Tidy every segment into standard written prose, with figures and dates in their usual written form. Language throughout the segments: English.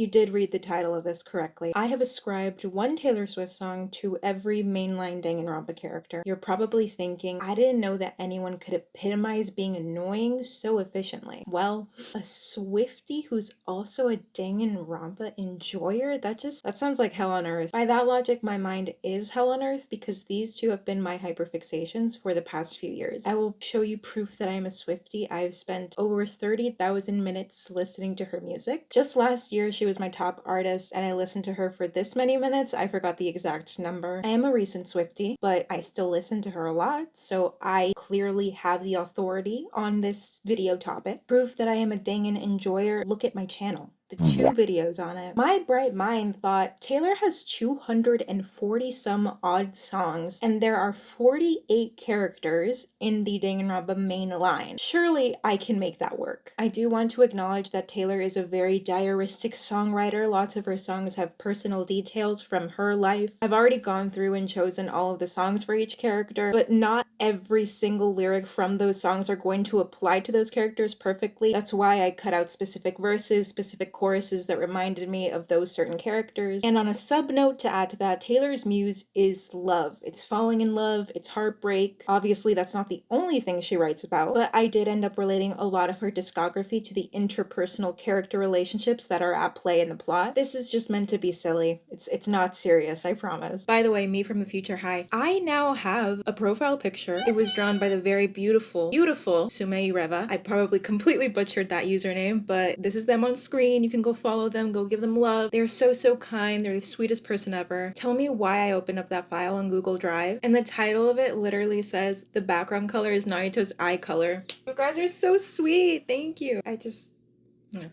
You did read the title of this correctly. I have ascribed one Taylor Swift song to every mainline Danganronpa character. You're probably thinking, I didn't know that anyone could epitomize being annoying so efficiently. Well, a swiftie who's also a Danganronpa enjoyer? That sounds like hell on earth. By that logic, my mind is hell on earth because these two have been my hyperfixations for the past few years. I will show you proof that I am a swiftie. I've spent over 30,000 minutes listening to her music. Just last year, she was my top artist, and I listened to her for this many minutes. I forgot the exact number. I am a recent swiftie, but I still listen to her a lot, so I clearly have the authority on this video topic. Proof that I am a Dangan enjoyer, look at my channel. The 2 videos on it. My bright mind thought Taylor has 240 some odd songs, and there are 48 characters in the Danganronpa main line. Surely I can make that work. I do want to acknowledge that Taylor is a very diaristic songwriter. Lots of her songs have personal details from her life. I've already gone through and chosen all of the songs for each character, but not every single lyric from those songs are going to apply to those characters perfectly. That's why I cut out specific verses, specific choruses that reminded me of those certain characters. And on a sub note to add to that, Taylor's muse is love. It's falling in love, it's heartbreak. Obviously, that's not the only thing she writes about, but I did end up relating a lot of her discography to the interpersonal character relationships that are at play in the plot. This is just meant to be silly. It's not serious, I promise. By the way, me from the future, hi. I now have a profile picture. It was drawn by the very beautiful Sumei Reva. I probably completely butchered that username, but this is them on screen. You can go follow them, go give them love. They're so kind. They're the sweetest person ever. Tell me why I opened up that file on Google Drive, and the title of it literally says the background color is Nagito's eye color. You guys are so sweet. Thank you.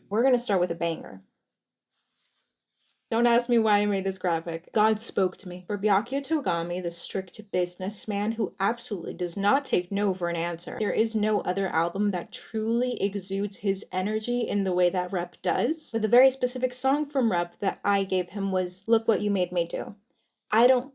We're gonna start with a banger. Don't ask me why I made this graphic. God spoke to me. For Byakuya Togami, the strict businessman who absolutely does not take no for an answer, there is no other album that truly exudes his energy in the way that Rep does. But the very specific song from Rep that I gave him was Look What You Made Me Do. I don't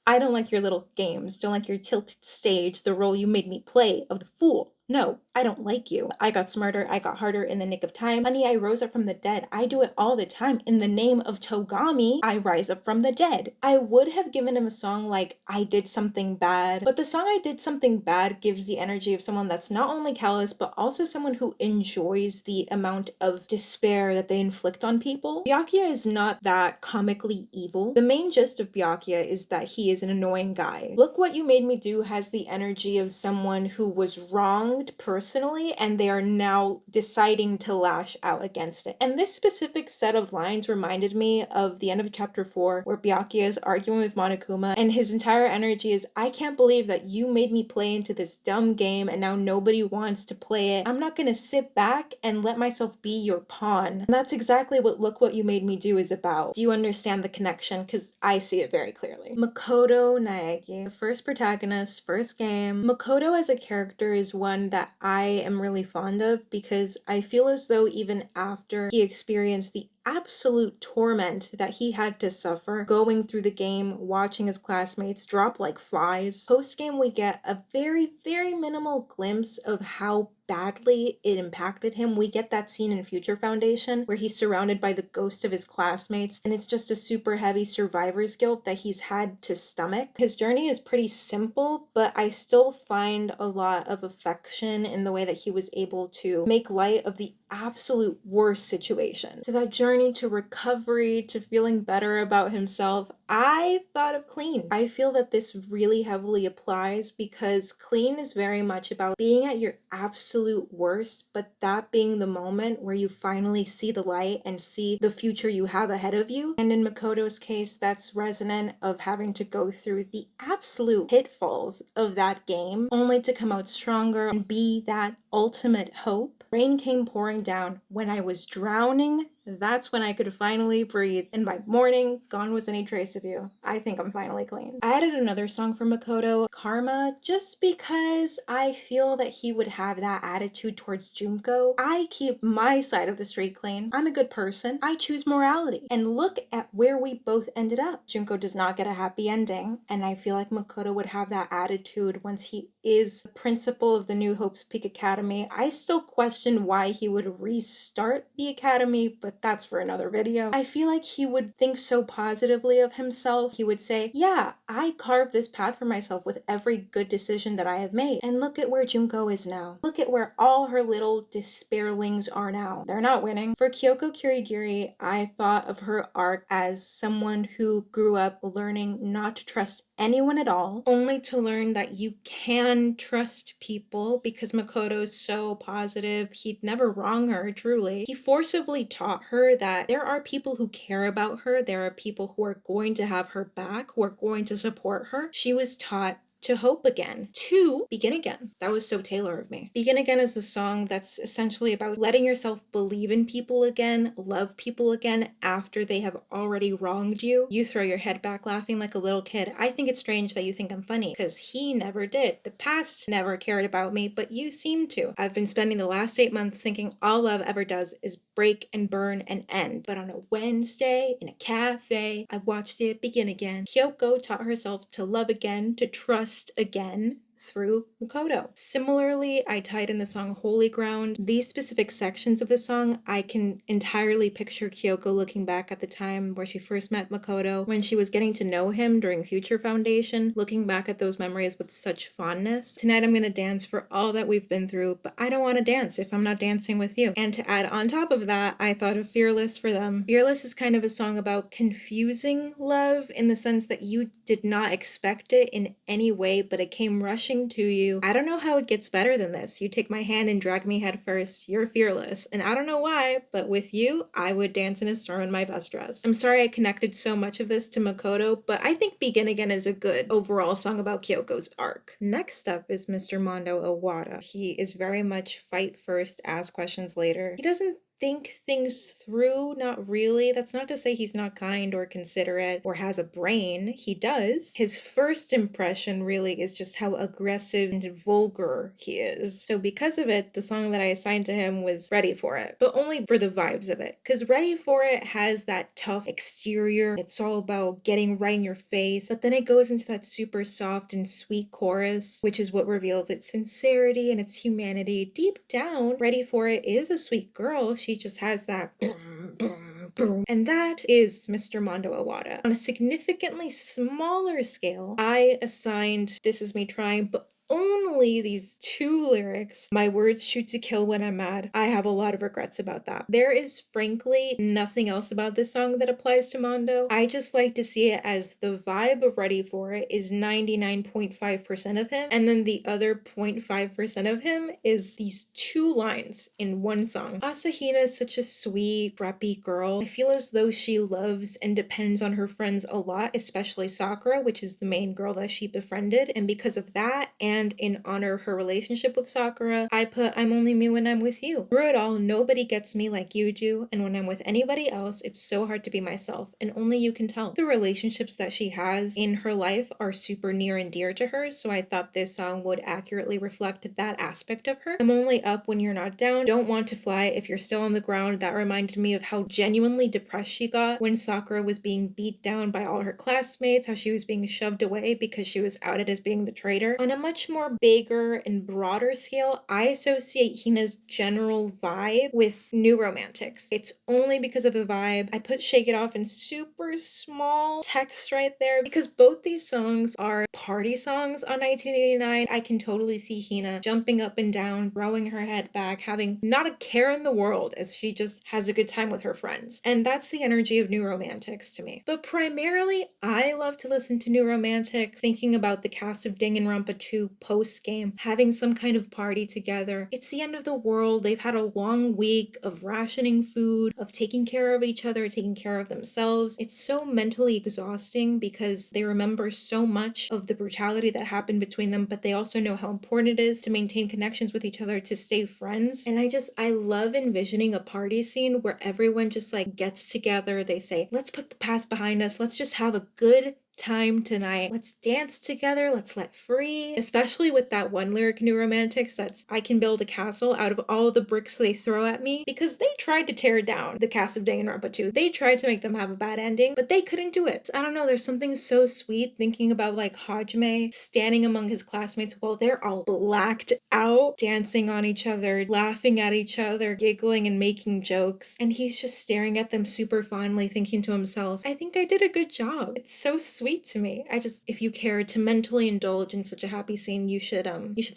like your little games. Don't like your tilted stage, the role you made me play of the fool. No, I don't like you. I got smarter, I got harder in the nick of time. Honey, I rose up from the dead. I do it all the time. In the name of Togami, I rise up from the dead. I would have given him a song like I Did Something Bad, but the song I Did Something Bad gives the energy of someone that's not only callous, but also someone who enjoys the amount of despair that they inflict on people. Byakuya is not that comically evil. The main gist of Byakuya is that he is an annoying guy. Look What You Made Me Do has the energy of someone who was wronged personally and they are now deciding to lash out against it. And this specific set of lines reminded me of the end of chapter 4 where Byakuya is arguing with Monokuma and his entire energy is, I can't believe that you made me play into this dumb game and now nobody wants to play it. I'm not gonna sit back and let myself be your pawn. And that's exactly what Look What You Made Me Do is about. Do you understand the connection? Because I see it very clearly. Makoto Naegi, the first protagonist, first game. Makoto as a character is one that I am really fond of because I feel as though even after he experienced the absolute torment that he had to suffer going through the game, watching his classmates drop like flies. Post-game, we get a very minimal glimpse of how badly it impacted him. We get that scene in Future Foundation where he's surrounded by the ghost of his classmates and it's just a super heavy survivor's guilt that he's had to stomach. His journey is pretty simple, but I still find a lot of affection in the way that he was able to make light of the absolute worst situation. So that journey to recovery, to feeling better about himself, I thought of Clean. I feel that this really heavily applies because Clean is very much about being at your absolute worst, but that being the moment where you finally see the light and see the future you have ahead of you. And in Makoto's case, that's resonant of having to go through the absolute pitfalls of that game, only to come out stronger and be that ultimate hope. Rain came pouring down when I was drowning. That's when I could finally breathe. And by morning, gone was any trace of you. I think I'm finally clean. I added another song for Makoto, Karma, just because I feel that he would have that attitude towards Junko. I keep my side of the street clean. I'm a good person. I choose morality. And look at where we both ended up. Junko does not get a happy ending. And I feel like Makoto would have that attitude once he is the principal of the New Hope's Peak Academy. I still question why he would restart the academy, but that's for another video. I feel like he would think so positively of himself. He would say, yeah, I carved this path for myself with every good decision that I have made. And look at where Junko is now. Look at where all her little despairlings are now. They're not winning. For Kyoko Kirigiri, I thought of her arc as someone who grew up learning not to trust anyone at all, only to learn that you can trust people because Makoto's so positive. He'd never wrong her, truly. He forcibly taught her that there are people who care about her. There are people who are going to have her back, who are going to support her. She was taught to hope again, to begin again. That was so Taylor of me. Begin Again is a song that's essentially about letting yourself believe in people again, love people again after they have already wronged you. You throw your head back laughing like a little kid. I think it's strange that you think I'm funny, because he never did. The past never cared about me, but you seem to. I've been spending the last 8 months thinking all love ever does is break and burn and end. But on a Wednesday in a cafe, I watched it begin again. Kyoko taught herself to love again, to trust again, through Makoto. Similarly, I tied in the song Holy Ground. These specific sections of the song, I can entirely picture Kyoko looking back at the time where she first met Makoto, when she was getting to know him during Future Foundation, looking back at those memories with such fondness. Tonight I'm gonna dance for all that we've been through, but I don't want to dance if I'm not dancing with you. And to add on top of that, I thought of Fearless for them. Fearless is kind of a song about confusing love in the sense that you did not expect it in any way, but it came rushing to you. I don't know how it gets better than this. You take my hand and drag me head first. You're fearless. And I don't know why, but with you, I would dance in a storm in my best dress. I'm sorry I connected so much of this to Makoto, but I think Begin Again is a good overall song about Kyoko's arc. Next up is Mr. Mondo Owada. He is very much fight first, ask questions later. He doesn't think things through, not really. That's not to say he's not kind or considerate or has a brain. He does. His first impression really is just how aggressive and vulgar he is. So because of it, the song that I assigned to him was Ready For It, but only for the vibes of it. Because Ready For It has that tough exterior. It's all about getting right in your face, but then it goes into that super soft and sweet chorus, which is what reveals its sincerity and its humanity. Deep down, Ready For It is a sweet girl. She just has that boom, boom, boom. And that is Mr. Mondo Owada. On a significantly smaller scale, I assigned This Is Me Trying, but only these 2 lyrics. My words shoot to kill when I'm mad. I have a lot of regrets about that. There is frankly nothing else about this song that applies to Mondo. I just like to see it as the vibe of Ready For It is 99.5% of him, and then the other 0.5% of him is these 2 lines in one song. Asahina is such a sweet, preppy girl. I feel as though she loves and depends on her friends a lot, especially Sakura, which is the main girl that she befriended, and because of that, and in honor of her relationship with Sakura, I put I'm only me when I'm with you. Through it all, nobody gets me like you do, and when I'm with anybody else, it's so hard to be myself, and only you can tell. The relationships that she has in her life are super near and dear to her, so I thought this song would accurately reflect that aspect of her. I'm only up when you're not down, don't want to fly if you're still on the ground. That reminded me of how genuinely depressed she got when Sakura was being beat down by all her classmates, how she was being shoved away because she was outed as being the traitor. On a much more bigger and broader scale, I associate Hina's general vibe with New Romantics. It's only because of the vibe. I put Shake It Off in super small text right there because both these songs are party songs on 1989. I can totally see Hina jumping up and down, throwing her head back, having not a care in the world as she just has a good time with her friends. And that's the energy of New Romantics to me. But primarily, I love to listen to New Romantics, thinking about the cast of Danganronpa 2 post-game, having some kind of party together. It's the end of the world. They've had a long week of rationing food, of taking care of each other, taking care of themselves. It's so mentally exhausting because they remember so much of the brutality that happened between them, but they also know how important it is to maintain connections with each other, to stay friends. And I love envisioning a party scene where everyone just like gets together. They say, let's put the past behind us. Let's just have a good time tonight. Let's dance together. Let's let free. Especially with that one lyric, New Romantics, that's I can build a castle out of all the bricks they throw at me, because they tried to tear down the cast of Danganronpa 2. They tried to make them have a bad ending, but they couldn't do it. I don't know, there's something so sweet thinking about like Hajime standing among his classmates while they're all blacked out, dancing on each other, laughing at each other, giggling and making jokes, and he's just staring at them super fondly, thinking to himself, I think I did a good job. It's so sweet to me. If you care to mentally indulge in such a happy scene, you should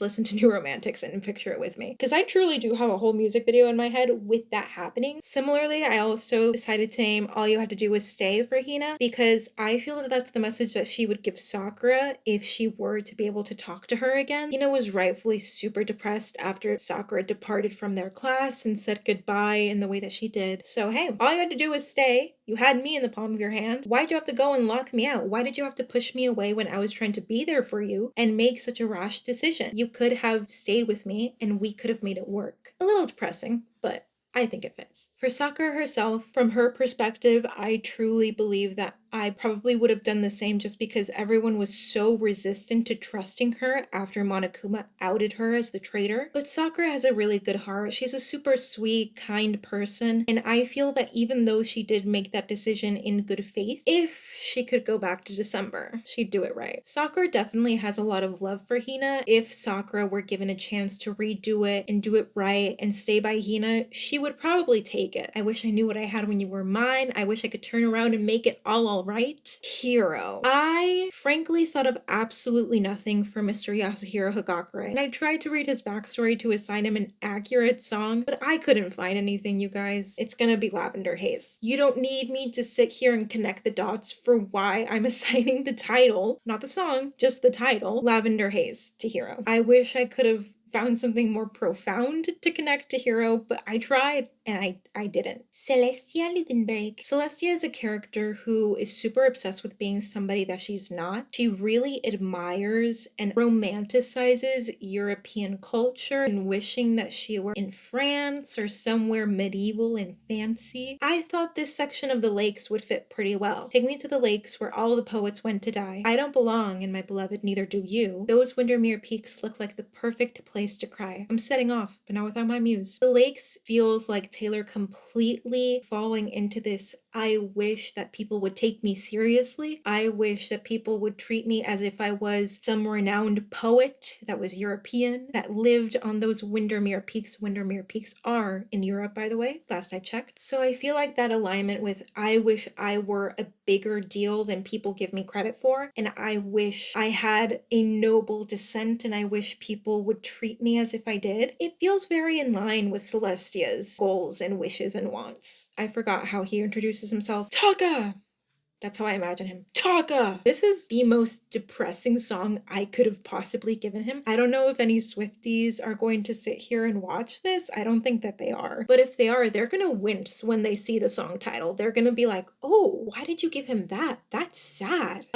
listen to New Romantics and picture it with me, because I truly do have a whole music video in my head with that happening. Similarly, I also decided to name All You Had to Do Was Stay for Hina, because I feel that that's the message that she would give Sakura if she were to be able to talk to her again. Hina was rightfully super depressed after Sakura departed from their class and said goodbye in the way that she did. So hey, all you had to do was stay. You had me in the palm of your hand. Why'd you have to go and lock me out? Why did you have to push me away when I was trying to be there for you and make such a rash decision? You could have stayed with me and we could have made it work. A little depressing, but I think it fits. For Sakura herself, from her perspective, I truly believe that I probably would have done the same, just because everyone was so resistant to trusting her after Monokuma outed her as the traitor. But Sakura has a really good heart. She's a super sweet, kind person, and I feel that even though she did make that decision in good faith, if she could go back to December, she'd do it right. Sakura definitely has a lot of love for Hina. If Sakura were given a chance to redo it and do it right and stay by Hina, she would probably take it. I wish I knew what I had when you were mine. I wish I could turn around and make it all right. Hiro. I frankly thought of absolutely nothing for Mr. Yasuhiro Hagakure, and I tried to read his backstory to assign him an accurate song, but I couldn't find anything, you guys. It's gonna be Lavender Haze. You don't need me to sit here and connect the dots for why I'm assigning the title, not the song, just the title, Lavender Haze to Hiro. I wish I could have found something more profound to connect to Hiro, but I tried and I didn't. Celestia Lidenberg. Celestia is a character who is super obsessed with being somebody that she's not. She really admires and romanticizes European culture and wishing that she were in France or somewhere medieval and fancy. I thought this section of the lakes would fit pretty well. Take me to the lakes where all the poets went to die. I don't belong, and my beloved, neither do you. Those Windermere peaks look like the perfect place to cry. I'm setting off, but not without my muse. The lakes feels like Taylor completely falling into this I wish that people would take me seriously. I wish that people would treat me as if I was some renowned poet that was European, that lived on those Windermere peaks. Windermere peaks are in Europe, by the way, last I checked. So I feel like that alignment with I wish I were a bigger deal than people give me credit for, and I wish I had a noble descent, and I wish people would treat me as if I did. It feels very in line with Celestia's goals and wishes and wants. I forgot how he introduces himself. Taka! That's how I imagine him. Taka! This is the most depressing song I could have possibly given him. I don't know if any Swifties are going to sit here and watch this. I don't think that they are. But if they are, they're gonna wince when they see the song title. They're gonna be like, oh, why did you give him that? That's sad.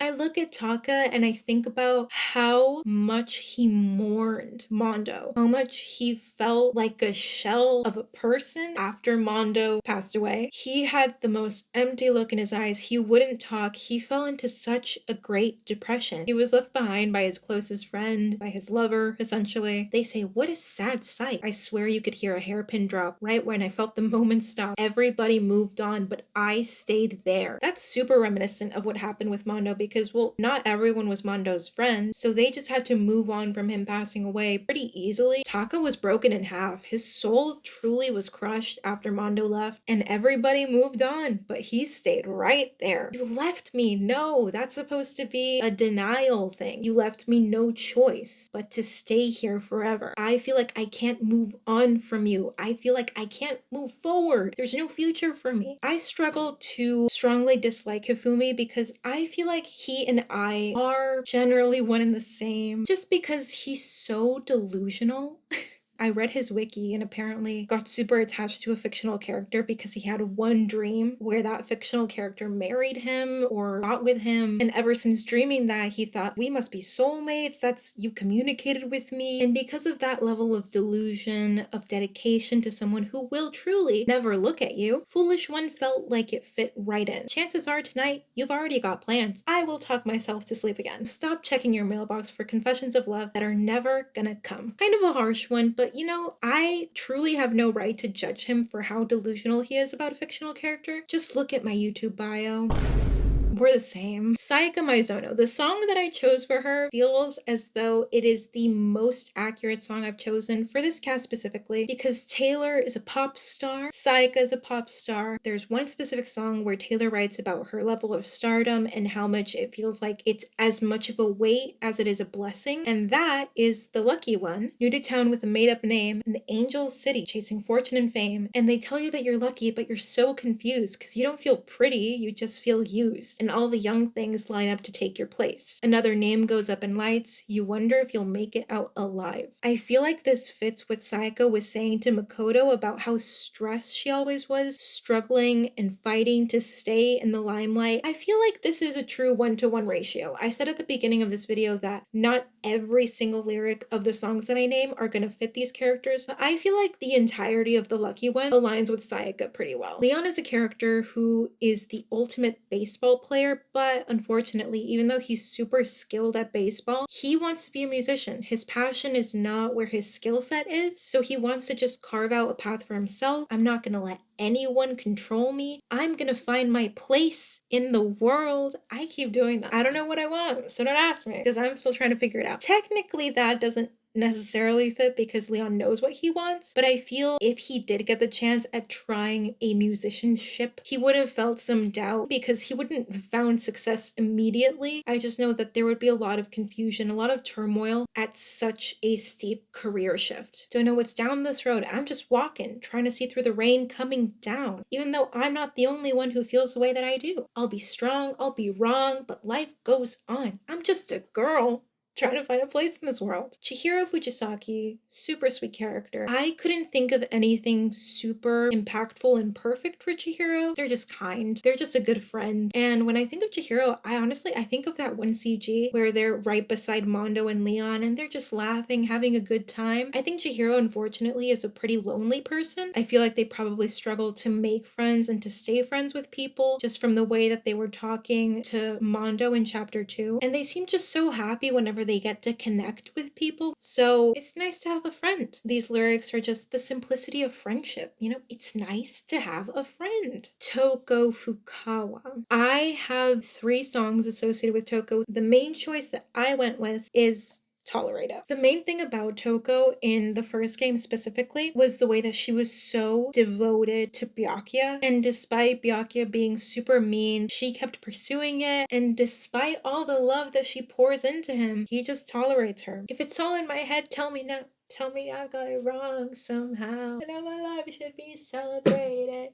I look at Taka and I think about how much he mourned Mondo, how much he felt like a shell of a person after Mondo passed away. He had the most empty look in his eyes. He wouldn't talk. He fell into such a great depression. He was left behind by his closest friend, by his lover, essentially. They say, what a sad sight. I swear you could hear a hairpin drop right when I felt the moment stop. Everybody moved on, but I stayed there. That's super reminiscent of what happened with Mondo, because, well, not everyone was Mondo's friend, so they just had to move on from him passing away pretty easily. Taka was broken in half. His soul truly was crushed after Mondo left, and everybody moved on, but he stayed right there. You left me. No, that's supposed to be a denial thing. You left me no choice but to stay here forever. I feel like I can't move on from you. I feel like I can't move forward. There's no future for me. I struggle to strongly dislike Hifumi because I feel like he and I are generally one and the same, just because he's so delusional. I read his wiki and apparently got super attached to a fictional character because he had one dream where that fictional character married him or got with him. And ever since dreaming that, he thought, we must be soulmates. That's, you communicated with me. And because of that level of delusion, of dedication to someone who will truly never look at you, Foolish One felt like it fit right in. Chances are tonight, you've already got plans. I will talk myself to sleep again. Stop checking your mailbox for confessions of love that are never gonna come. Kind of a harsh one, but you know, I truly have no right to judge him for how delusional he is about a fictional character. Just look at my YouTube bio. We're the same. Sayaka Maizono, the song that I chose for her feels as though it is the most accurate song I've chosen for this cast specifically because Taylor is a pop star, Sayaka is a pop star. There's one specific song where Taylor writes about her level of stardom and how much it feels like it's as much of a weight as it is a blessing, and that is The Lucky One, new to town with a made-up name, in the Angel City, chasing fortune and fame, and they tell you that you're lucky, but you're so confused because you don't feel pretty, you just feel used. And all the young things line up to take your place. Another name goes up in lights, you wonder if you'll make it out alive. I feel like this fits what Sayaka was saying to Makoto about how stressed she always was, struggling and fighting to stay in the limelight. I feel like this is a true 1-to-1 ratio. I said at the beginning of this video that not every single lyric of the songs that I name are gonna fit these characters, but I feel like the entirety of The Lucky One aligns with Sayaka pretty well. Leon is a character who is the ultimate baseball player, but unfortunately, even though he's super skilled at baseball, he wants to be a musician. His passion is not where his skill set is, so he wants to just carve out a path for himself. I'm not gonna let anyone control me. I'm gonna find my place in the world. I keep doing that. I don't know what I want, so don't ask me, because I'm still trying to figure it out. Technically, that doesn't necessarily fit because Leon knows what he wants, but I feel if he did get the chance at trying a musicianship, he would have felt some doubt because he wouldn't have found success immediately. I just know that there would be a lot of confusion, a lot of turmoil at such a steep career shift. Don't know what's down this road. I'm just walking, trying to see through the rain coming down, even though I'm not the only one who feels the way that I do. I'll be strong, I'll be wrong, but life goes on. I'm just a girl trying to find a place in this world. Chihiro Fujisaki, super sweet character. I couldn't think of anything super impactful and perfect for Chihiro. They're just kind. They're just a good friend. And when I think of Chihiro, I think of that one CG where they're right beside Mondo and Leon and they're just laughing, having a good time. I think Chihiro, unfortunately, is a pretty lonely person. I feel like they probably struggle to make friends and to stay friends with people just from the way that they were talking to Mondo in chapter 2. And they seem just so happy whenever they get to connect with people. So it's nice to have a friend. These lyrics are just the simplicity of friendship. You know, it's nice to have a friend. Toko Fukawa. I have 3 songs associated with Toko. The main choice that I went with is Tolerate It. The main thing about Toko in the first game specifically was the way that she was so devoted to Byakuya, and despite Byakuya being super mean, she kept pursuing it, and despite all the love that she pours into him, he just tolerates her. If it's all in my head, tell me now. Tell me I got it wrong somehow. I know my life should be celebrated,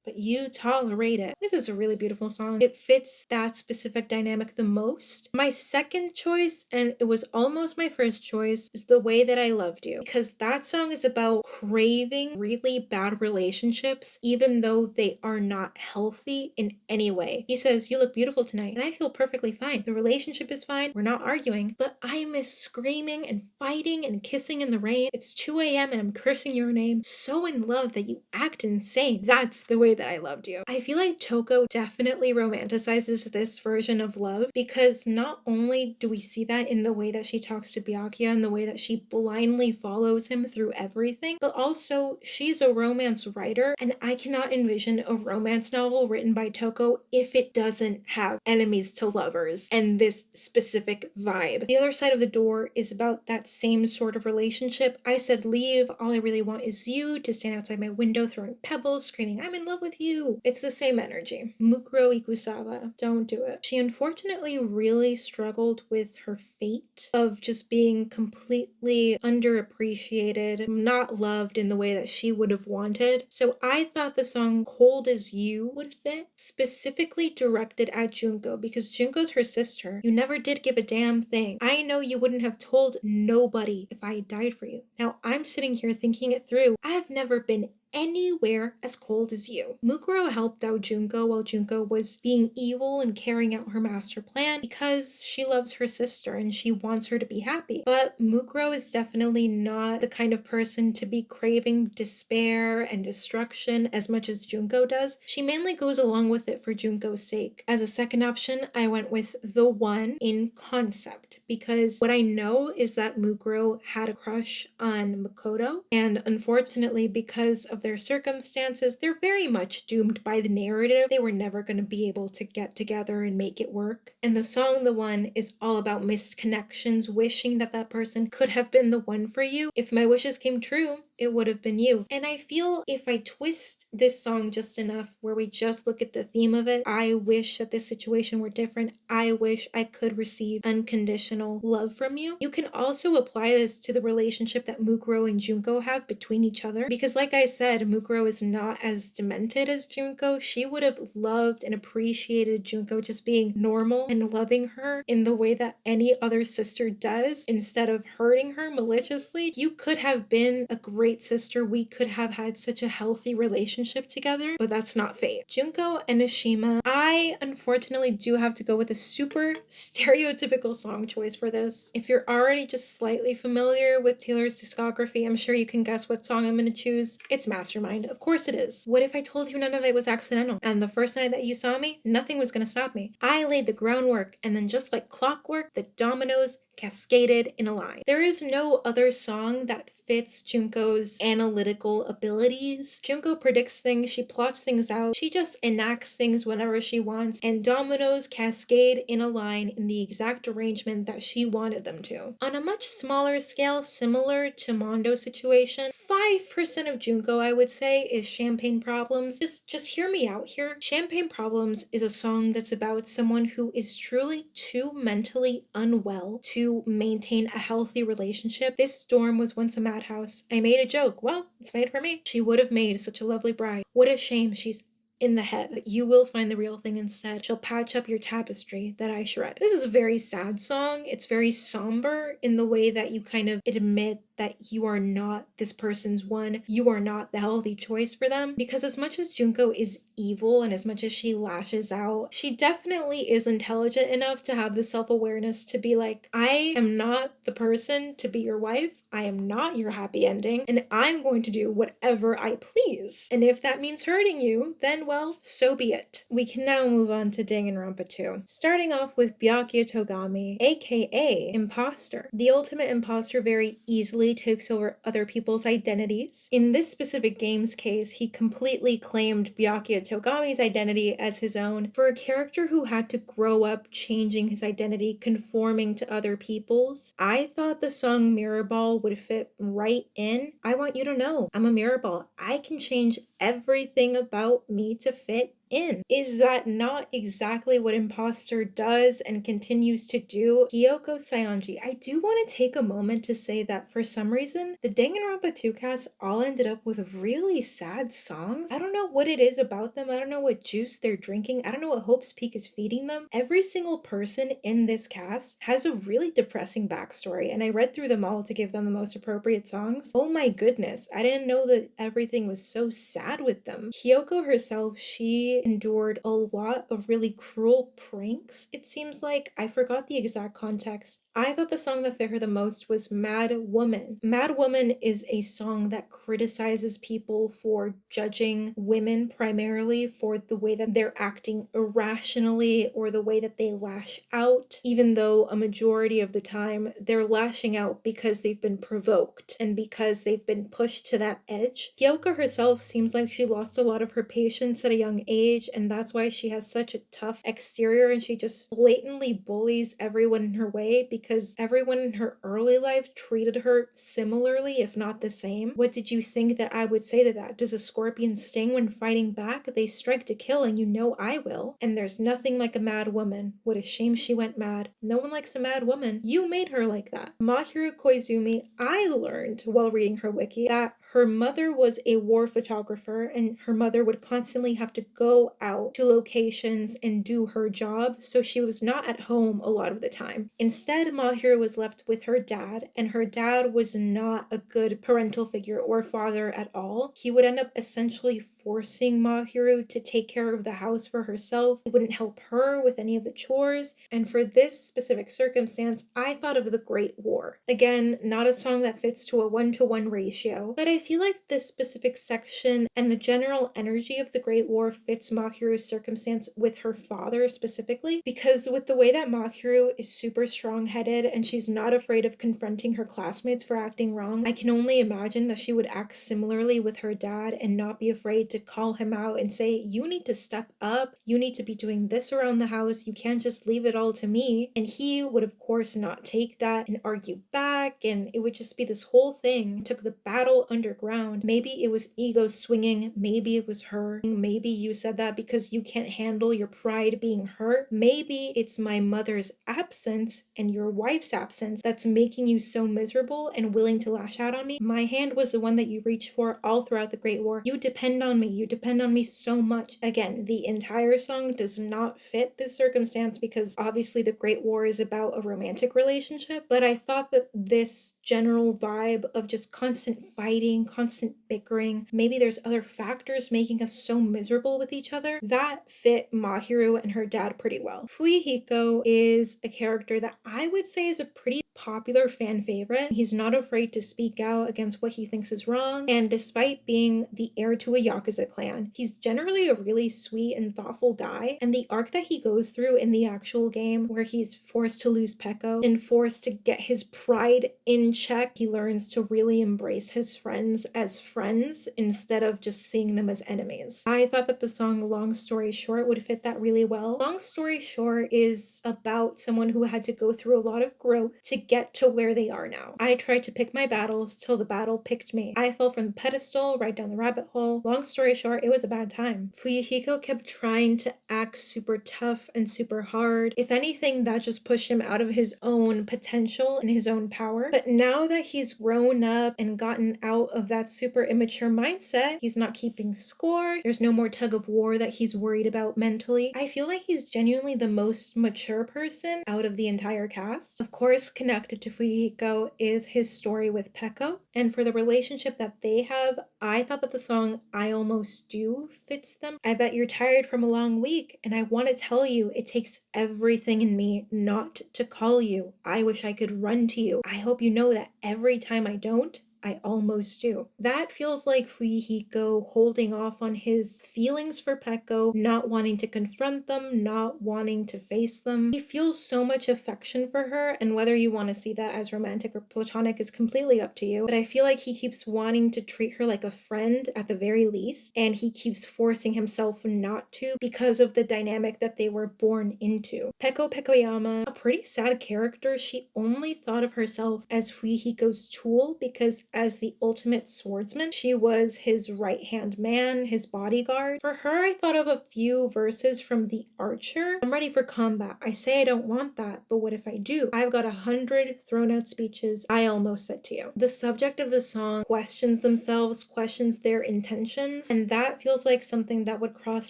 but you tolerate it. This is a really beautiful song. It fits that specific dynamic the most. My second choice, and it was almost my first choice, is The Way That I Loved You, because that song is about craving really bad relationships, even though they are not healthy in any way. He says, you look beautiful tonight, and I feel perfectly fine. The relationship is fine. We're not arguing, but I miss screaming and fighting and kissing in the rain. It's 2 a.m. and I'm cursing your name. So in love that you act insane. That's the way that I loved you. I feel like Toko definitely romanticizes this version of love because not only do we see that in the way that she talks to Byakuya and the way that she blindly follows him through everything, but also she's a romance writer, and I cannot envision a romance novel written by Toko if it doesn't have enemies to lovers and this specific vibe. The Other Side of the Door is about that same sort of relationship. I said leave, all I really want is you to stand outside my window throwing pebbles, screaming I'm in love with with you. It's the same energy. Mukuro Ikusawa, don't do it. She unfortunately really struggled with her fate of just being completely underappreciated, not loved in the way that she would have wanted. So I thought the song Cold as You would fit, specifically directed at Junko, because Junko's her sister. You never did give a damn thing. I know you wouldn't have told nobody if I died for you. Now I'm sitting here thinking it through. I have never been anywhere as cold as you. Mukuro helped out Junko while Junko was being evil and carrying out her master plan because she loves her sister and she wants her to be happy. But Mukuro is definitely not the kind of person to be craving despair and destruction as much as Junko does. She mainly goes along with it for Junko's sake. As a second option, I went with the one in concept because what I know is that Mukuro had a crush on Makoto, and unfortunately because of their circumstances, they're very much doomed by the narrative. They were never going to be able to get together and make it work. And the song The One is all about missed connections, wishing that that person could have been the one for you. If my wishes came true, it would have been you. And I feel if I twist this song just enough where we just look at the theme of it, I wish that this situation were different. I wish I could receive unconditional love from you. You can also apply this to the relationship that Mukuro and Junko have between each other, because like I said, Mukuro is not as demented as Junko. She would have loved and appreciated Junko just being normal and loving her in the way that any other sister does instead of hurting her maliciously. You could have been a great sister. We could have had such a healthy relationship together, but that's not fate. Junko and Enoshima, I unfortunately do have to go with a super stereotypical song choice for this. If you're already just slightly familiar with Taylor's discography, I'm sure you can guess what song I'm going to choose. It's Mastermind. Of course it is. What if I told you none of it was accidental? And the first night that you saw me, nothing was going to stop me. I laid the groundwork, and then just like clockwork, the dominoes cascaded in a line. There is no other song that fits Junko's analytical abilities. Junko predicts things, she plots things out, she just enacts things whenever she wants, and dominoes cascade in a line in the exact arrangement that she wanted them to. On a much smaller scale, similar to Mondo's situation, 5% of Junko, I would say, is Champagne Problems. Just hear me out here. Champagne Problems is a song that's about someone who is truly too mentally unwell to maintain a healthy relationship. This storm was once a madhouse. I made a joke. Well, it's made for me. She would have made such a lovely bride. What a shame she's in the head. But you will find the real thing instead. She'll patch up your tapestry that I shred. This is a very sad song. It's very somber in the way that you kind of admit that you are not this person's one. You are not the healthy choice for them. Because as much as Junko is evil and as much as she lashes out, she definitely is intelligent enough to have the self-awareness to be like, I am not the person to be your wife. I am not your happy ending, and I'm going to do whatever I please. And if that means hurting you, then well, so be it. We can now move on to Danganronpa 2. Starting off with Byakuya Togami, aka Imposter. The ultimate imposter very easily takes over other people's identities. In this specific game's case, he completely claimed Byakuya Togami's identity as his own. For a character who had to grow up changing his identity, conforming to other people's, I thought the song Mirror Ball would fit right in. I want you to know, I'm a mirror ball. I can change everything about me to fit in. Is that not exactly what Imposter does and continues to do? Kyoko Saionji, I do want to take a moment to say that for some reason, the Danganronpa 2 cast all ended up with really sad songs. I don't know what it is about them. I don't know what juice they're drinking. I don't know what Hope's Peak is feeding them. Every single person in this cast has a really depressing backstory, and I read through them all to give them the most appropriate songs. Oh my goodness, I didn't know that everything was so sad with them. Kyoko herself, she endured a lot of really cruel pranks, it seems like. I forgot the exact context. I thought the song that fit her the most was Mad Woman. Mad Woman is a song that criticizes people for judging women primarily for the way that they're acting irrationally or the way that they lash out, even though a majority of the time they're lashing out because they've been provoked and because they've been pushed to that edge. Kyoko herself seems like she lost a lot of her patience at a young age, and that's why she has such a tough exterior and she just blatantly bullies everyone in her way because everyone in her early life treated her similarly, if not the same. What did you think that I would say to that? Does a scorpion sting when fighting back? They strike to kill, and you know I will. And there's nothing like a mad woman. What a shame she went mad. No one likes a mad woman. You made her like that. Mahiru Koizumi, I learned while reading her wiki that her mother was a war photographer and her mother would constantly have to go out to locations and do her job, so she was not at home a lot of the time. Instead, Mahiru was left with her dad, and her dad was not a good parental figure or father at all. He would end up essentially forcing Mahiru to take care of the house for herself. He wouldn't help her with any of the chores, and for this specific circumstance, I thought of The Great War. Again, not a song that fits to a 1-to-1 ratio, but I feel like this specific section and the general energy of The Great War fits Mahiru's circumstance with her father specifically, because with the way that Mahiru is super strong-headed and she's not afraid of confronting her classmates for acting wrong, I can only imagine that she would act similarly with her dad and not be afraid to call him out and say, you need to step up, you need to be doing this around the house, you can't just leave it all to me. And he would of course not take that and argue back, and it would just be this whole thing. It took the battle underground. Maybe it was ego swinging, maybe it was her, maybe you said that because you can't handle your pride being hurt, maybe it's my mother's absence and your wife's absence that's making you so miserable and willing to lash out on me. My hand was the one that you reached for all throughout the Great War. You depend on me so much. Again, the entire song does not fit this circumstance because obviously the Great War is about a romantic relationship, but I thought that this general vibe of just constant fighting, constant bickering, maybe there's other factors making us so miserable with each other, that fit Mahiru and her dad pretty well. Fuyuhiko is a character that I would say is a pretty popular fan favorite. He's not afraid to speak out against what he thinks is wrong, and despite being the heir to a Yakuza clan, he's generally a really sweet and thoughtful guy, and the arc that he goes through in the actual game where he's forced to lose Peko and forced to get his pride in check, he learns to really embrace his friends as friends instead of just seeing them as enemies. I thought that the song Long Story Short would fit that really well. Long Story Short is about someone who had to go through a lot of growth to get to where they are now. I tried to pick my battles till the battle picked me. I fell from the pedestal right down the rabbit hole. Long story short, it was a bad time. Fuyuhiko kept trying to act super tough and super hard. If anything, that just pushed him out of his own potential and his own power. But now that he's grown up and gotten out of that super immature mindset, he's not keeping score. There's no more tug of war that he's worried about mentally. I feel like he's genuinely the most mature person out of the entire cast. Of course, connected to Fuyuhiko is his story with Peko, and for the relationship that they have, I thought that the song I Almost Do fits them. I bet you're tired from a long week, and I want to tell you it takes everything in me not to call you. I wish I could run to you. I hope you know that every time I don't, I almost do. That feels like Fuyuhiko holding off on his feelings for Peko, not wanting to confront them, not wanting to face them. He feels so much affection for her, and whether you want to see that as romantic or platonic is completely up to you, but I feel like he keeps wanting to treat her like a friend at the very least, and he keeps forcing himself not to because of the dynamic that they were born into. Peko Pekoyama, a pretty sad character. She only thought of herself as Fuyuhiko's tool because as the ultimate swordsman, she was his right-hand man, his bodyguard. For her, I thought of a few verses from The Archer. I'm ready for combat. I say I don't want that, but what if I do? I've got 100 thrown out speeches I almost said to you. The subject of the song questions themselves, questions their intentions, and that feels like something that would cross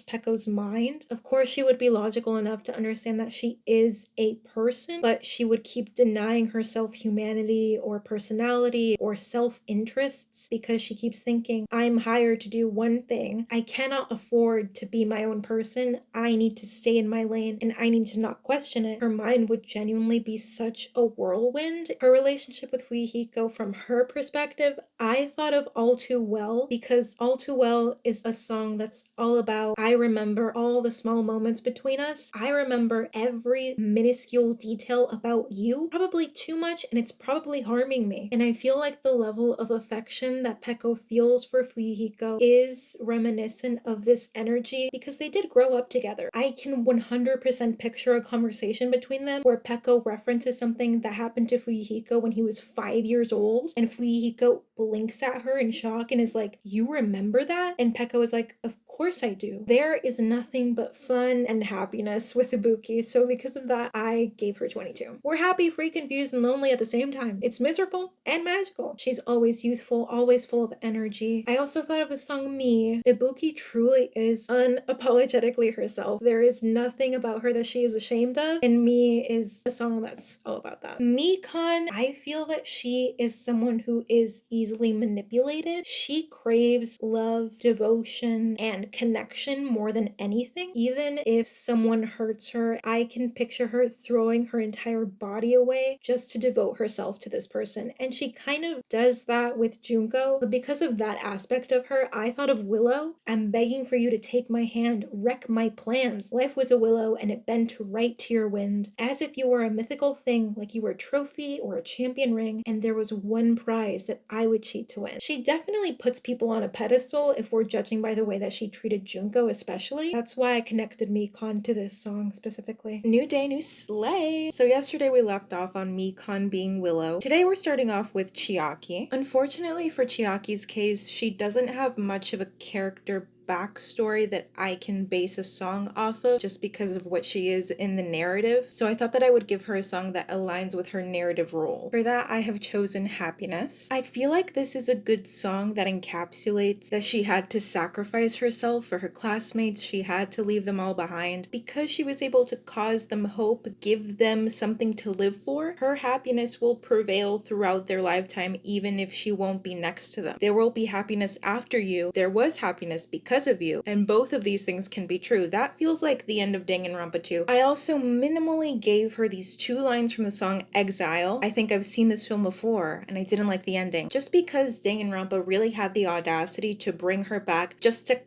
Peko's mind. Of course, she would be logical enough to understand that she is a person, but she would keep denying herself humanity or personality or self-interests because she keeps thinking, I'm hired to do one thing. I cannot afford to be my own person. I need to stay in my lane and I need to not question it. Her mind would genuinely be such a whirlwind. Her relationship with Fuyuhiko, from her perspective, I thought of All Too Well because All Too Well is a song that's all about, I remember all the small moments between us. I remember every minuscule detail about you, probably too much, and it's probably harming me. And I feel like the level level of affection that Peko feels for Fuyuhiko is reminiscent of this energy because they did grow up together. I can 100% picture a conversation between them where Peko references something that happened to Fuyuhiko when he was 5 years old, and Fuyuhiko blinks at her in shock and is like, "You remember that?" And Peko is like, "Of course I do." There is nothing but fun and happiness with Ibuki, so because of that, I gave her 22. We're happy, free, confused, and lonely at the same time. It's miserable and magical. She's always youthful, always full of energy. I also thought of the song Me. Ibuki truly is unapologetically herself. There is nothing about her that she is ashamed of, and Me is a song that's all about that. Mikan, I feel that she is someone who is easily manipulated. She craves love, devotion, and connection more than anything. Even if someone hurts her, I can picture her throwing her entire body away just to devote herself to this person. And she kind of does that with Junko, but because of that aspect of her, I thought of Willow. I'm begging for you to take my hand, wreck my plans. Life was a willow and it bent right to your wind, as if you were a mythical thing, like you were a trophy or a champion ring, and there was one prize that I would cheat to win. She definitely puts people on a pedestal if we're judging by the way that she treated Junko especially. That's why I connected Mikan to this song specifically. New day, new slay. So yesterday we left off on Mikan being Willow. Today we're starting off with Chiaki. Unfortunately for Chiaki's case, she doesn't have much of a character backstory that I can base a song off of just because of what she is in the narrative. So I thought that I would give her a song that aligns with her narrative role. For that, I have chosen Happiness. I feel like this is a good song that encapsulates that she had to sacrifice herself for her classmates. She had to leave them all behind because she was able to cause them hope, give them something to live for. Her happiness will prevail throughout their lifetime even if she won't be next to them. There will be happiness after you. There was happiness because of you, and both of these things can be true. That feels like the end of Danganronpa 2. I also minimally gave her these 2 lines from the song Exile. I think I've seen this film before, and I didn't like the ending. Just because Danganronpa really had the audacity to bring her back just to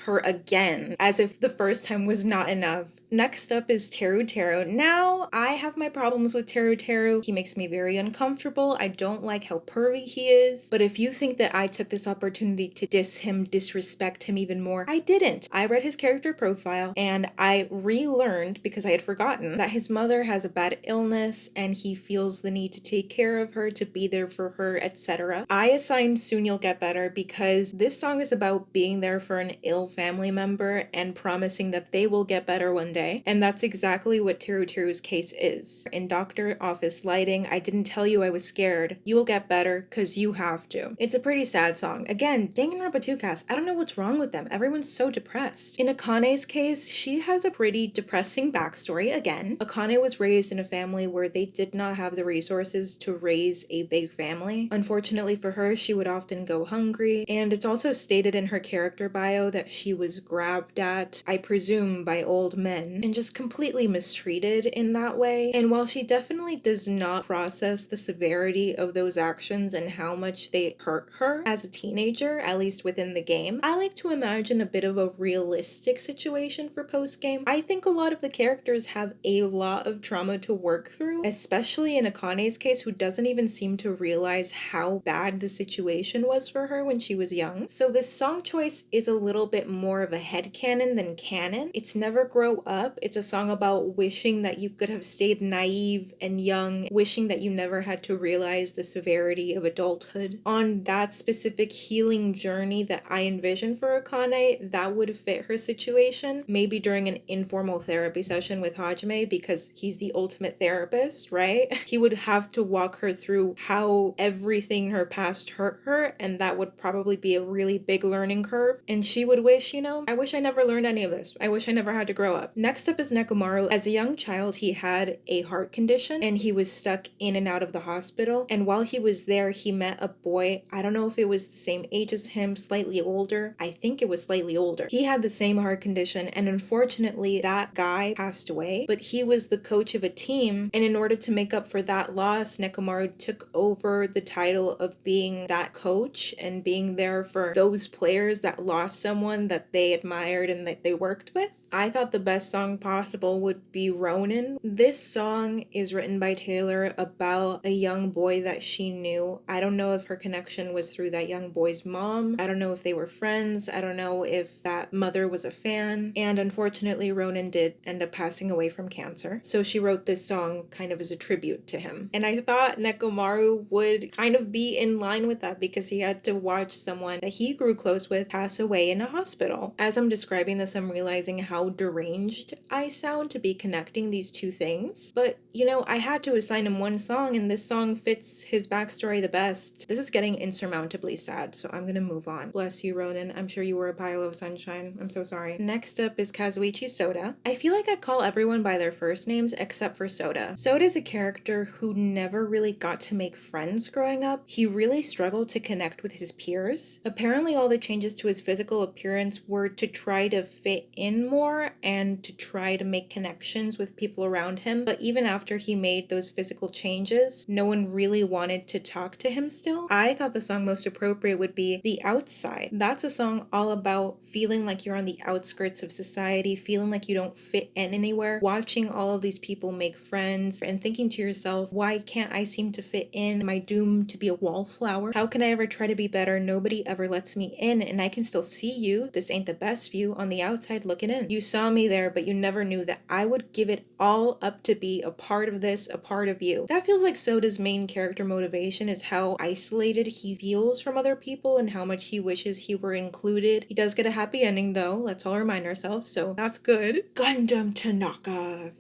her again, as if the first time was not enough. Next up is Teru Teru. Now, I have my problems with Teru Teru. He makes me very uncomfortable. I don't like how pervy he is. But if you think that I took this opportunity to diss him, disrespect him even more, I didn't. I read his character profile and I relearned, because I had forgotten, that his mother has a bad illness and he feels the need to take care of her, to be there for her, etc. I assigned Soon You'll Get Better because this song is about being there for an ill family member and promising that they will get better one day. And that's exactly what Teru Teru's case is. In doctor office lighting, I didn't tell you I was scared. You will get better because you have to. It's a pretty sad song. Again, Danganronpa 2 cast, I don't know what's wrong with them. Everyone's so depressed. In Akane's case, she has a pretty depressing backstory. Again, Akane was raised in a family where they did not have the resources to raise a big family. Unfortunately for her, she would often go hungry, and it's also stated in her character bio that she was grabbed at, I presume, by old men, and just completely mistreated in that way. And while she definitely does not process the severity of those actions and how much they hurt her as a teenager, at least within the game, I like to imagine a bit of a realistic situation for post-game. I think a lot of the characters have a lot of trauma to work through, especially in Akane's case, who doesn't even seem to realize how bad the situation was for her when she was young. So this song choice is a little bit more of a headcanon than canon. It's Never Grow Up. It's a song about wishing that you could have stayed naive and young, wishing that you never had to realize the severity of adulthood. On that specific healing journey that I envision for Akane, that would fit her situation. Maybe during an informal therapy session with Hajime, because he's the ultimate therapist, right? He would have to walk her through how everything in her past hurt her, and that would probably be a really big learning curve. And she would wish, I wish I never learned any of this. I wish I never had to grow up. Next up is Nekomaru. As a young child, he had a heart condition and he was stuck in and out of the hospital. And while he was there, he met a boy. I don't know if it was the same age as him, slightly older. I think it was slightly older. He had the same heart condition, and unfortunately, that guy passed away, but he was the coach of a team. And in order to make up for that loss, Nekomaru took over the title of being that coach and being there for those players that lost someone that they admired and that they worked with. I thought the best song song possible would be Ronin. This song is written by Taylor about a young boy that she knew. I don't know if her connection was through that young boy's mom. I don't know if they were friends. I don't know if that mother was a fan. And unfortunately, Ronin did end up passing away from cancer. So she wrote this song kind of as a tribute to him. And I thought Nekomaru would kind of be in line with that because he had to watch someone that he grew close with pass away in a hospital. As I'm describing this, I'm realizing how deranged I sound to be connecting these two things. But, you know, I had to assign him one song, and this song fits his backstory the best. This is getting insurmountably sad, so I'm gonna move on. Bless you, Ronan. I'm sure you were a pile of sunshine. I'm so sorry. Next up is Kazuichi Soda. I feel like I call everyone by their first names except for Soda. Soda is a character who never really got to make friends growing up. He really struggled to connect with his peers. Apparently all the changes to his physical appearance were to try to fit in more and to try to make connections with people around him. But even after he made those physical changes, no one really wanted to talk to him still. I thought the song most appropriate would be The Outside. That's a song all about feeling like you're on the outskirts of society, feeling like you don't fit in anywhere, watching all of these people make friends and thinking to yourself, why can't I seem to fit in? Am I doomed to be a wallflower? How can I ever try to be better? Nobody ever lets me in and I can still see you. This ain't the best view on the outside looking in. You saw me there, but you never knew that I would give it all up to be a part of this, a part of you. That feels like Soda's main character motivation is how isolated he feels from other people and how much he wishes he were included. He does get a happy ending though, let's all remind ourselves, so that's good. Gundam Tanaka.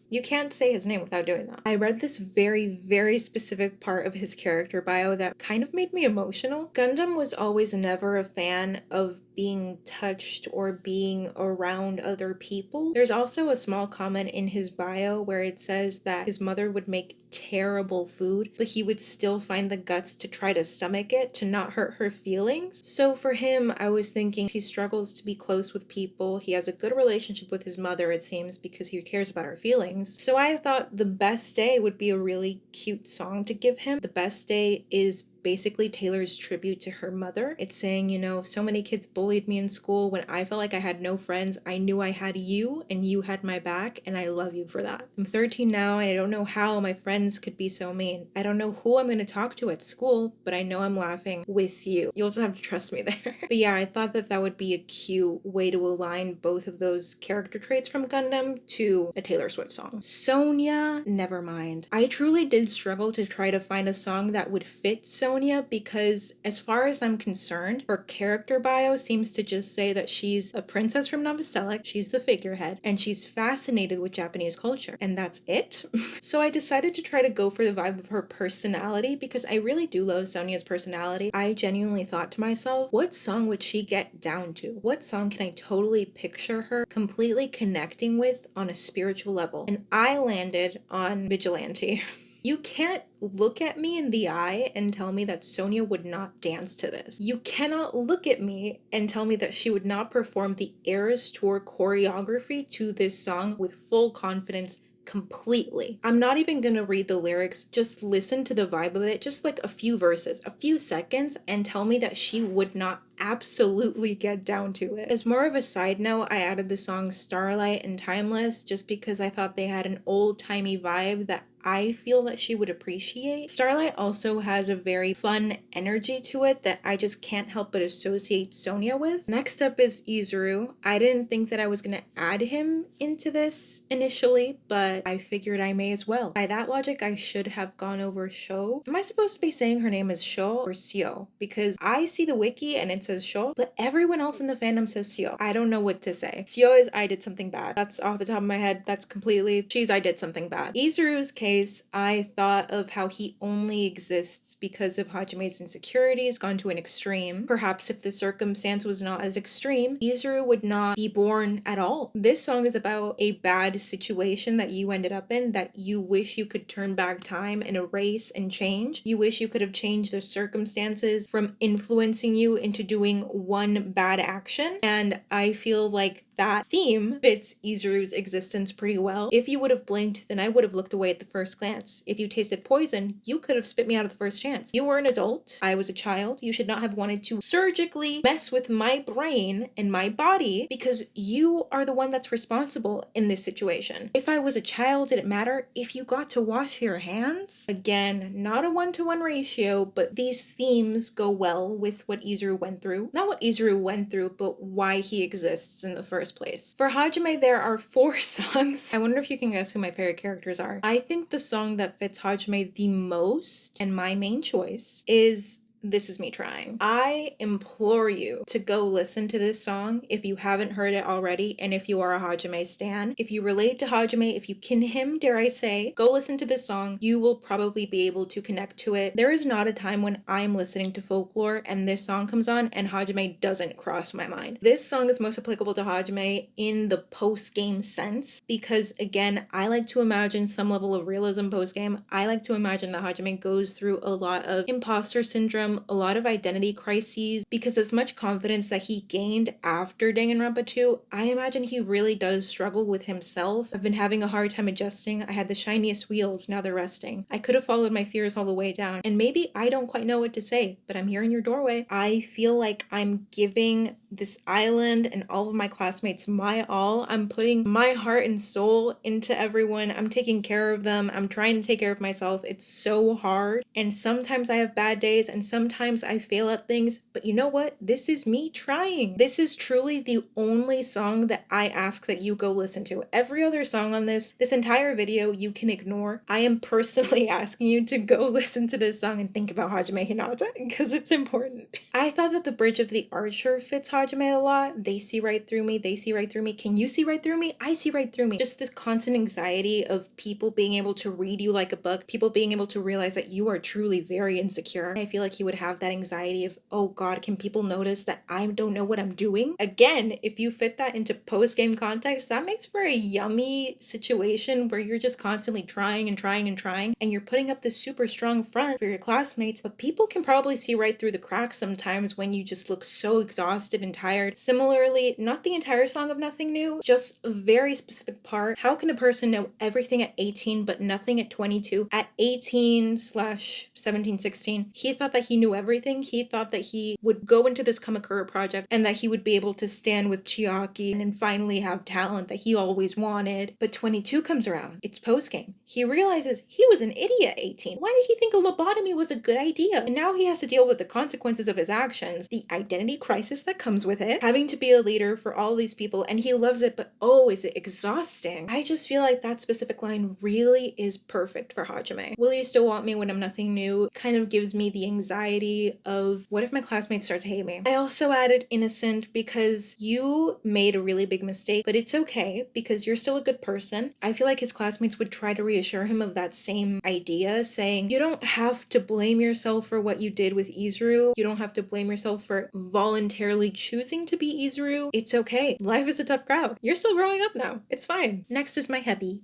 You can't say his name without doing that. I read this very specific part of his character bio that kind of made me emotional. Gundam was always never a fan of being touched or being around other people. There's also a small comment in his bio where it says that his mother would make terrible food, but he would still find the guts to try to stomach it to not hurt her feelings. So for him, I was thinking he struggles to be close with people. He has a good relationship with his mother, it seems, because he cares about her feelings. So I thought The Best Day would be a really cute song to give him. The Best Day is basically Taylor's tribute to her mother. It's saying, you know, so many kids bullied me in school. When I felt like I had no friends, I knew I had you and you had my back, and I love you for that. I'm 13 now and I don't know how my friends could be so mean. I don't know who I'm going to talk to at school, but I know I'm laughing with you. You'll just have to trust me there. But yeah, I thought that that would be a cute way to align both of those character traits from Gundam to a Taylor Swift song. Sonia, never mind. I truly did struggle to try to find a song that would fit Sonia because as far as I'm concerned, her character bio seems to just say that she's a princess from Novoselec, she's the figurehead, and she's fascinated with Japanese culture, and that's it. So I decided to try to go for the vibe of her personality because I really do love Sonia's personality. I genuinely thought to myself, what song would she get down to? What song can I totally picture her completely connecting with on a spiritual level? And I landed on Vigilante. You can't look at me in the eye and tell me that Sonia would not dance to this. You cannot look at me and tell me that she would not perform the Eras Tour choreography to this song with full confidence completely. I'm not even gonna read the lyrics, just listen to the vibe of it, just like a few verses, a few seconds, and tell me that she would not absolutely get down to it. As more of a side note, I added the songs Starlight and Timeless just because I thought they had an old-timey vibe that I feel that she would appreciate. Starlight also has a very fun energy to it that I just can't help but associate Sonia with. Next up is Izuru. I didn't think that I was gonna add him into this initially, but I figured I may as well. By that logic, I should have gone over Sho. Am I supposed to be saying her name is Sho or Seo? Because I see the wiki and it says Sho, but everyone else in the fandom says Seo. I don't know what to say. Seo is I did something bad. That's off the top of my head. That's completely, she's I did something bad. Izuru's case, I thought of how he only exists because of Hajime's insecurities gone to an extreme. Perhaps if the circumstance was not as extreme, Izuru would not be born at all. This song is about a bad situation that you ended up in that you wish you could turn back time and erase and change. You wish you could have changed the circumstances from influencing you into doing one bad action. And I feel like that theme fits Izuru's existence pretty well. If you would have blinked, then I would have looked away at the first glance. If you tasted poison, you could have spit me out of the first chance. You were an adult. I was a child. You should not have wanted to surgically mess with my brain and my body because you are the one that's responsible in this situation. If I was a child, did it matter? If you got to wash your hands? Again, not a 1-to-1 ratio, but these themes go well with what Izuru went through. Not what Izuru went through, but why he exists in the first place. For Hajime, there are 4 songs. I wonder if you can guess who my favorite characters are. I think the song that fits Hajime the most, and my main choice, is This Is Me Trying. I implore you to go listen to this song if you haven't heard it already, and if you are a Hajime stan. If you relate to Hajime, if you kin him, dare I say, go listen to this song. You will probably be able to connect to it. There is not a time when I'm listening to folklore and this song comes on and Hajime doesn't cross my mind. This song is most applicable to Hajime in the post-game sense because, again, I like to imagine some level of realism post-game. I like to imagine that Hajime goes through a lot of imposter syndrome, a lot of identity crises, because as much confidence that he gained after Danganronpa 2, I imagine he really does struggle with himself. I've been having a hard time adjusting. I had the shiniest wheels, now they're resting. I could have followed my fears all the way down, and maybe I don't quite know what to say, but I'm here in your doorway. I feel like I'm giving this island and all of my classmates my all. I'm putting my heart and soul into everyone. I'm taking care of them. I'm trying to take care of myself. It's so hard, and sometimes I have bad days, and sometimes I fail at things, but you know what? This is me trying. This is truly the only song that I ask that you go listen to. Every other song on this entire video, you can ignore. I am personally asking you to go listen to this song and think about Hajime Hinata because it's important. I thought that the Bridge of the Archer fits Hajime a lot. They see right through me. They see right through me. Can you see right through me? I see right through me. Just this constant anxiety of people being able to read you like a book, people being able to realize that you are truly very insecure. I feel like he would have that anxiety of, oh God, can people notice that I don't know what I'm doing? Again, if you fit that into post-game context, that makes for a yummy situation where you're just constantly trying and trying and trying, and you're putting up this super strong front for your classmates, but people can probably see right through the cracks sometimes when you just look so exhausted and tired. Similarly, not the entire song of Nothing New, just a very specific part. How can a person know everything at 18 but nothing at 22? At 18/17, 16, he thought that he knew everything. He thought that he would go into this Kamakura project and that he would be able to stand with Chiaki and finally have talent that he always wanted. But 22 comes around. It's post-game. He realizes he was an idiot at 18. Why did he think a lobotomy was a good idea? And now he has to deal with the consequences of his actions, the identity crisis that comes with it, having to be a leader for all these people, and he loves it, but oh, is it exhausting? I just feel like that specific line really is perfect for Hajime. Will you still want me when I'm nothing new? Kind of gives me the anxiety of what if my classmates start to hate me? I also added innocent because you made a really big mistake, but it's okay because you're still a good person. I feel like his classmates would try to reassure him of that same idea, saying, you don't have to blame yourself for what you did with Izuru. You don't have to blame yourself for voluntarily choosing to be Izuru. It's okay. Life is a tough crowd. You're still growing up now. It's fine. Next is my hebi.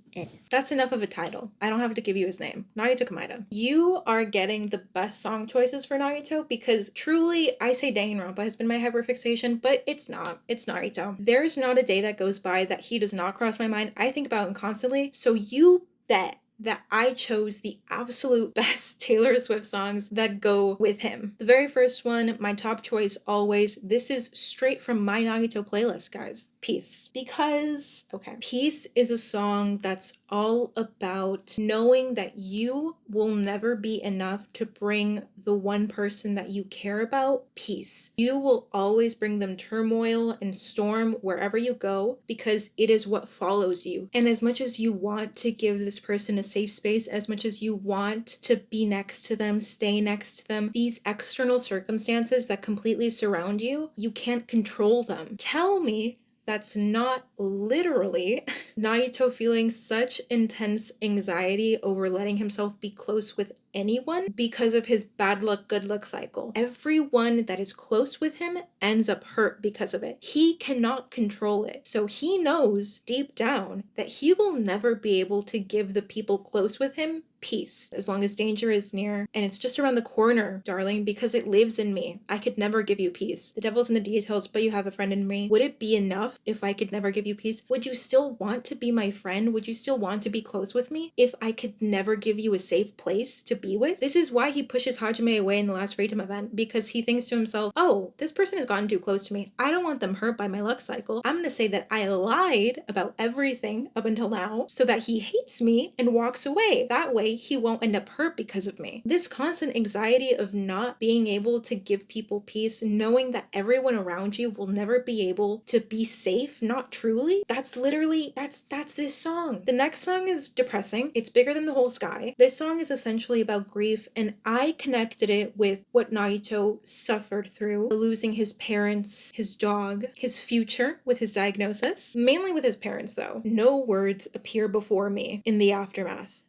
That's enough of a title. I don't have to give you his name. Nagito Komaeda. You are getting the best song choices for Nagito because truly, I say Danganronpa has been my hyperfixation, but it's not. It's Nagito. There's not a day that goes by that he does not cross my mind. I think about him constantly. So you bet that I chose the absolute best Taylor Swift songs that go with him. The very first one, my top choice always, this is straight from my Nagito playlist, guys. Peace. Because, okay, Peace is a song that's all about knowing that you will never be enough to bring the one person that you care about peace. You will always bring them turmoil and storm wherever you go because it is what follows you. And as much as you want to give this person a safe space, as much as you want to be next to them, stay next to them, these external circumstances that completely surround you, you can't control them. Tell me that's not literally Nagito feeling such intense anxiety over letting himself be close with anyone because of his bad luck, good luck cycle. Everyone that is close with him ends up hurt because of it. He cannot control it. So he knows deep down that he will never be able to give the people close with him peace as long as danger is near, and it's just around the corner, darling, because it lives in me. I could never give you peace. The devil's in the details, but you have a friend in me. Would it be enough if I could never give you peace? Would you still want to be my friend? Would you still want to be close with me if I could never give you a safe place to be with? This is why he pushes Hajime away in the last Freedom event, because he thinks to himself, oh, this person has gotten too close to me. I don't want them hurt by my luck cycle. I'm gonna say that I lied about everything up until now so that he hates me and walks away. That way he won't end up hurt because of me. This constant anxiety of not being able to give people peace, knowing that everyone around you will never be able to be safe, not truly, that's literally, that's this song. The next song is depressing. It's Bigger Than the Whole Sky. This song is essentially about grief, and I connected it with what Nagito suffered through, losing his parents, his dog, his future with his diagnosis, mainly with his parents though. No words appear before me in the aftermath.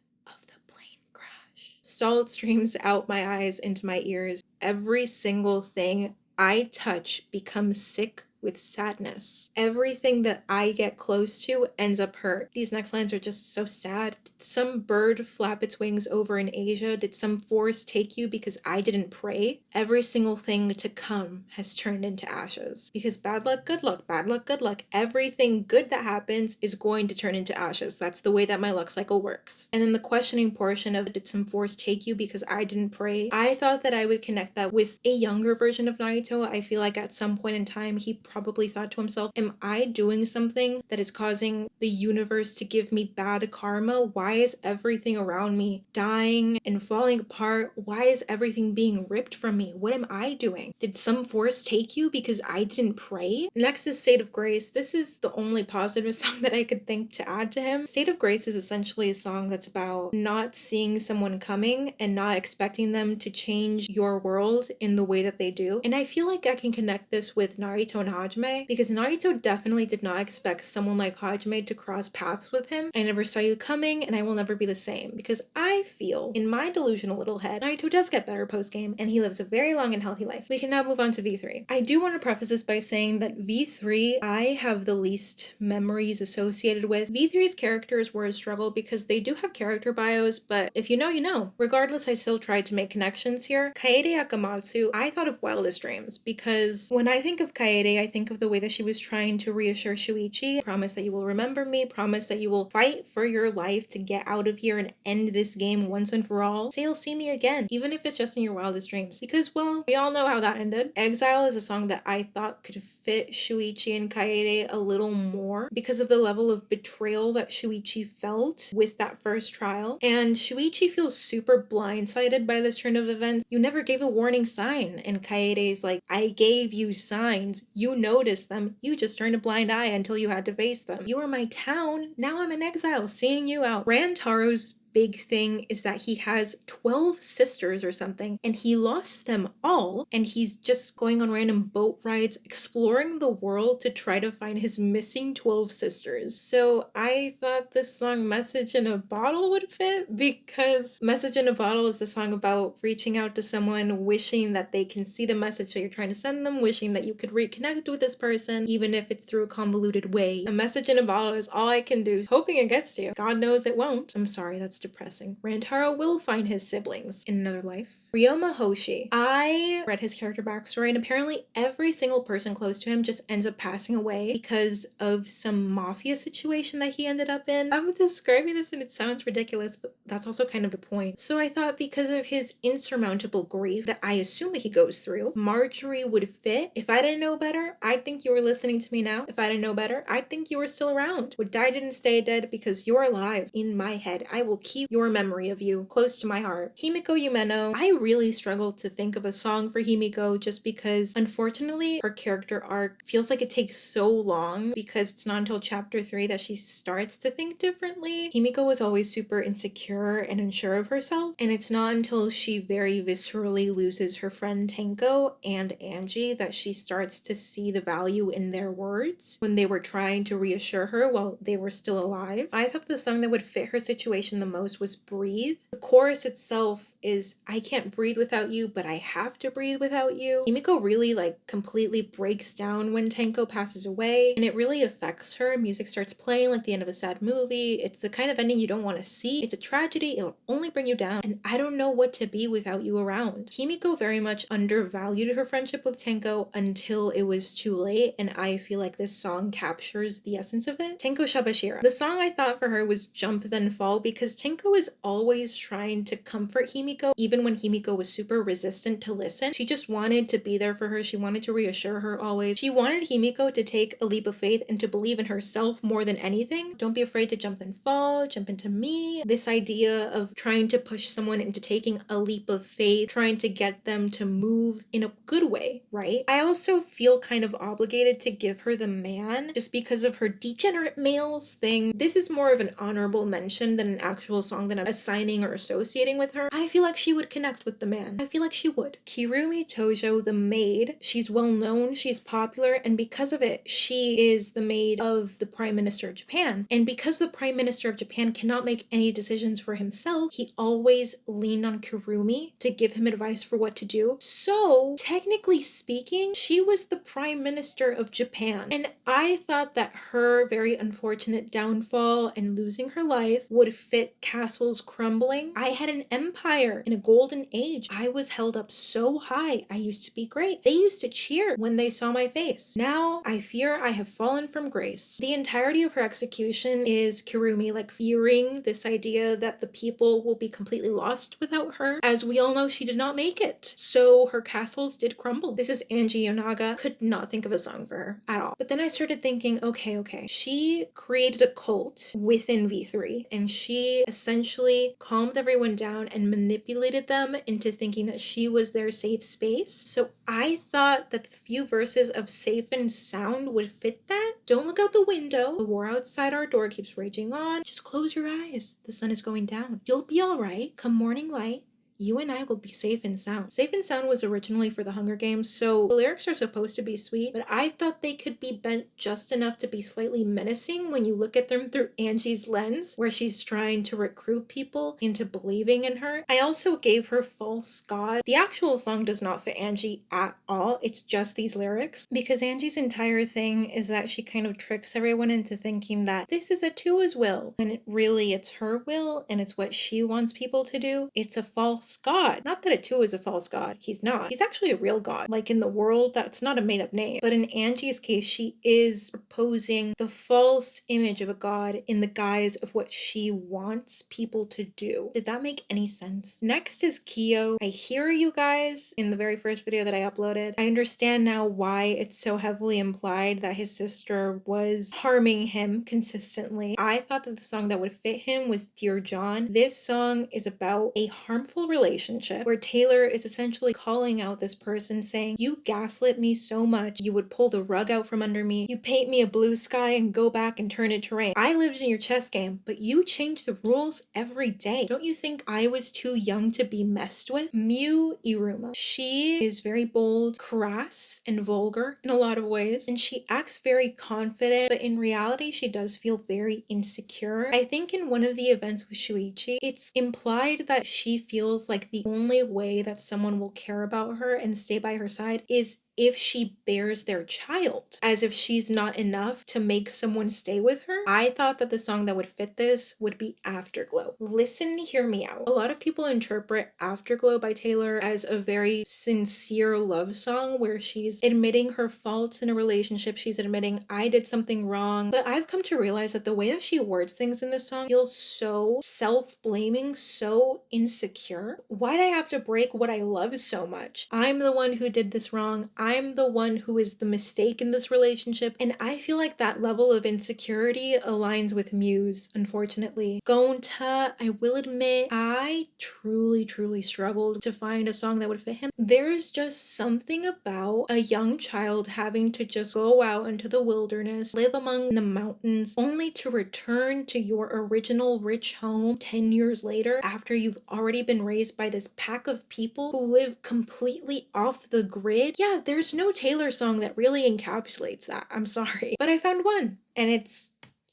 Salt streams out my eyes into my ears. Every single thing I touch becomes sick with sadness. Everything that I get close to ends up hurt. These next lines are just so sad. Did some bird flap its wings over in Asia? Did some force take you because I didn't pray? Every single thing to come has turned into ashes. Because bad luck, good luck, bad luck, good luck. Everything good that happens is going to turn into ashes. That's the way that my luck cycle works. And then the questioning portion of did some force take you because I didn't pray? I thought that I would connect that with a younger version of Nagito. I feel like at some point in time he probably thought to himself, am I doing something that is causing the universe to give me bad karma? Why is everything around me dying and falling apart? Why is everything being ripped from me? What am I doing? Did some force take you because I didn't pray? Next is State of Grace. This is the only positive song that I could think to add to him. State of Grace is essentially a song that's about not seeing someone coming and not expecting them to change your world in the way that they do. And I feel like I can connect this with Nagito and Hajime, because Nagito definitely did not expect someone like Hajime to cross paths with him. I never saw you coming and I will never be the same, because I feel in my delusional little head Nagito does get better post-game and he lives a very long and healthy life. We can now move on to V3. I do want to preface this by saying that V3 I have the least memories associated with. V3's characters were a struggle because they do have character bios, but if you know, you know. Regardless, I still tried to make connections here. Kaede Akamatsu, I thought of Wildest Dreams, because when I think of Kaede, I think of the way that she was trying to reassure Shuichi, promise that you will remember me, promise that you will fight for your life to get out of here and end this game once and for all. Say you'll see me again, even if it's just in your wildest dreams. Because, well, we all know how that ended. Exile is a song that I thought could fit Shuichi and Kaede a little more because of the level of betrayal that Shuichi felt with that first trial. And Shuichi feels super blindsided by this turn of events. You never gave a warning sign. And Kaede's like, I gave you signs. You noticed them. You just turned a blind eye until you had to face them. You were my town. Now I'm in exile, seeing you out. Rantaro's big thing is that he has 12 sisters or something, and he lost them all, and he's just going on random boat rides exploring the world to try to find his missing 12 sisters. So I thought this song Message in a Bottle would fit, because Message in a Bottle is a song about reaching out to someone, wishing that they can see the message that you're trying to send them, wishing that you could reconnect with this person even if it's through a convoluted way. A message in a bottle is all I can do, hoping it gets to you. God knows it won't. I'm sorry, that's depressing. Rantaro will find his siblings in another life. Ryoma Hoshi. I read his character backstory, and apparently every single person close to him just ends up passing away because of some mafia situation that he ended up in. I'm describing this and it sounds ridiculous, but that's also kind of the point. So I thought because of his insurmountable grief that I assume that he goes through, Marjorie would fit. If I didn't know better, I'd think you were listening to me now. If I didn't know better, I'd think you were still around. What died didn't stay dead, because you're alive in my head. I will keep your memory of you close to my heart. Himiko Yumeno. I really struggled to think of a song for Himiko just because, unfortunately, her character arc feels like it takes so long, because it's not until chapter 3 that she starts to think differently. Himiko was always super insecure and unsure of herself, and it's not until she very viscerally loses her friend Tenko and Angie that she starts to see the value in their words when they were trying to reassure her while they were still alive. I thought the song that would fit her situation the most most was Breathe. The chorus itself is, I can't breathe without you, but I have to breathe without you. Himiko really like completely breaks down when Tenko passes away, and it really affects her. Music starts playing like the end of a sad movie. It's the kind of ending you don't want to see. It's a tragedy. It'll only bring you down, and I don't know what to be without you around. Himiko very much undervalued her friendship with Tenko until it was too late, and I feel like this song captures the essence of it. Tenko Shabashira. The song I thought for her was Jump Then Fall, because Tenko is always trying to comfort Himiko, even when Himiko was super resistant to listen. She just wanted to be there for her. She wanted to reassure her always. She wanted Himiko to take a leap of faith and to believe in herself more than anything. Don't be afraid to jump and fall, jump into me. This idea of trying to push someone into taking a leap of faith, trying to get them to move in a good way, right? I also feel kind of obligated to give her the man just because of her degenerate males thing. This is more of an honorable mention than an actual song that I'm assigning or associating with her. I feel like she would connect with the man. I feel like she would. Kirumi Tojo, the maid, she's well known, she's popular, and because of it, she is the maid of the Prime Minister of Japan. And because the Prime Minister of Japan cannot make any decisions for himself, he always leaned on Kirumi to give him advice for what to do. So, technically speaking, she was the Prime Minister of Japan. And I thought that her very unfortunate downfall and losing her life would fit castles crumbling. I had an empire in a golden age. I was held up so high. I used to be great. They used to cheer when they saw my face. Now, I fear I have fallen from grace. The entirety of her execution is Kirumi like fearing this idea that the people will be completely lost without her. As we all know, she did not make it. So her castles did crumble. This is Angie Yonaga. Could not think of a song for her at all. But then I started thinking, okay. She created a cult within V3, and she essentially calmed everyone down and manipulated them into thinking that she was their safe space. So I thought that the few verses of Safe and Sound would fit that. Don't look out the window. The war outside our door keeps raging on. Just close your eyes. The sun is going down. You'll be all right. Come morning light, you and I will be safe and sound. Safe and Sound was originally for the Hunger Games, so the lyrics are supposed to be sweet, but I thought they could be bent just enough to be slightly menacing when you look at them through Angie's lens, where she's trying to recruit people into believing in her. I also gave her False God. The actual song does not fit Angie at all. It's just these lyrics, because Angie's entire thing is that she kind of tricks everyone into thinking that this is a Tua's will, when it's her will, and it's what she wants people to do. It's a false god. Not that Atua is a false god. He's not. He's actually a real god. Like in the world, that's not a made-up name. But in Angie's case, she is proposing the false image of a god in the guise of what she wants people to do. Did that make any sense? Next is Kyo. I hear you guys in the very first video that I uploaded. I understand now why it's so heavily implied that his sister was harming him consistently. I thought that the song that would fit him was Dear John. This song is about a harmful relationship where Taylor is essentially calling out this person saying, you gaslit me so much, you would pull the rug out from under me, you paint me a blue sky and go back and turn it to rain. I lived in your chess game, but you change the rules every day. Don't you think I was too young to be messed with? Miu Iruma. She is very bold, crass, and vulgar in a lot of ways, and she acts very confident, but in reality she does feel very insecure. I think in one of the events with Shuichi, it's implied that she feels like the only way that someone will care about her and stay by her side is if she bears their child, as if she's not enough to make someone stay with her. I thought that the song that would fit this would be Afterglow. Listen, hear me out. A lot of people interpret Afterglow by Taylor as a very sincere love song where she's admitting her faults in a relationship. She's admitting, I did something wrong. But I've come to realize that the way that she words things in this song feels so self-blaming, so insecure. Why'd I have to break what I love so much? I'm the one who did this wrong. I'm the one who is the mistake in this relationship, and I feel like that level of insecurity aligns with Muse, unfortunately. Gonta, I will admit, I truly struggled to find a song that would fit him. There's just something about a young child having to just go out into the wilderness, live among the mountains, only to return to your original rich home 10 years later after you've already been raised by this pack of people who live completely off the grid. Yeah, there's no Taylor song that really encapsulates that. I'm sorry. But I found one, and it's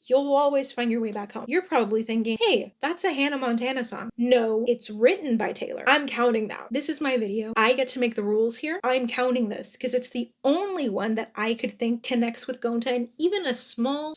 you'll always find your way back home. You're probably thinking, hey, that's a Hannah Montana song. No, it's written by Taylor. I'm counting that. This is my video. I get to make the rules here. I'm counting this because it's the only one that I could think connects with Gonta in even a small